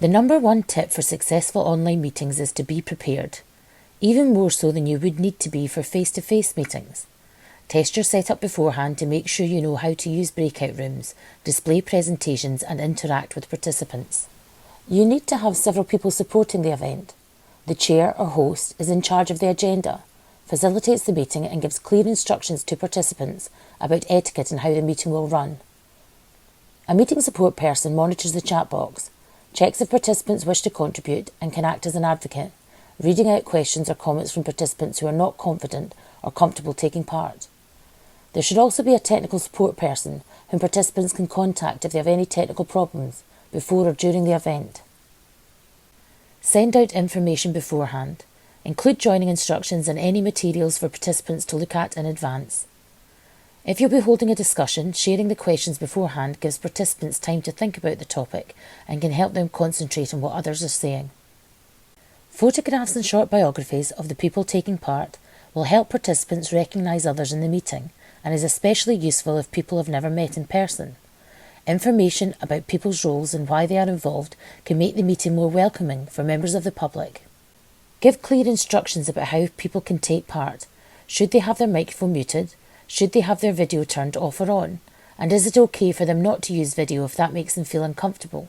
The number one tip for successful online meetings is to be prepared, even more so than you would need to be for face-to-face meetings. Test your setup beforehand to make sure you know how to use breakout rooms, display presentations and interact with participants. You need to have several people supporting the event. The chair or host is in charge of the agenda, facilitates the meeting and gives clear instructions to participants about etiquette and how the meeting will run. A meeting support person monitors the chat box, checks if participants wish to contribute and can act as an advocate, reading out questions or comments from participants who are not confident or comfortable taking part. There should also be a technical support person whom participants can contact if they have any technical problems before or during the event. Send out information beforehand. Include joining instructions and any materials for participants to look at in advance. If you'll be holding a discussion, sharing the questions beforehand gives participants time to think about the topic and can help them concentrate on what others are saying. Photographs and short biographies of the people taking part will help participants recognise others in the meeting and is especially useful if people have never met in person. Information about people's roles and why they are involved can make the meeting more welcoming for members of the public. Give clear instructions about how people can take part. Should they have their microphone muted? Should they have their video turned off or on? And is it okay for them not to use video if that makes them feel uncomfortable?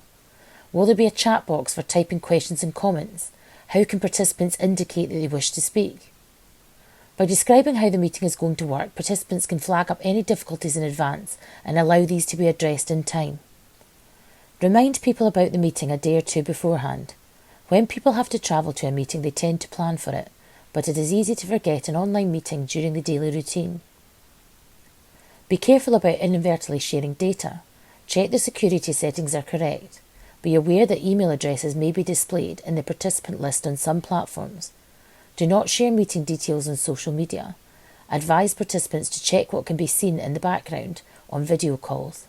Will there be a chat box for typing questions and comments? How can participants indicate that they wish to speak? By describing how the meeting is going to work, participants can flag up any difficulties in advance and allow these to be addressed in time. Remind people about the meeting a day or two beforehand. When people have to travel to a meeting, they tend to plan for it, but it is easy to forget an online meeting during the daily routine. Be careful about inadvertently sharing data. Check the security settings are correct. Be aware that email addresses may be displayed in the participant list on some platforms. Do not share meeting details on social media. Advise participants to check what can be seen in the background on video calls.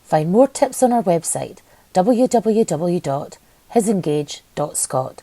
Find more tips on our website www.hisengage.scot.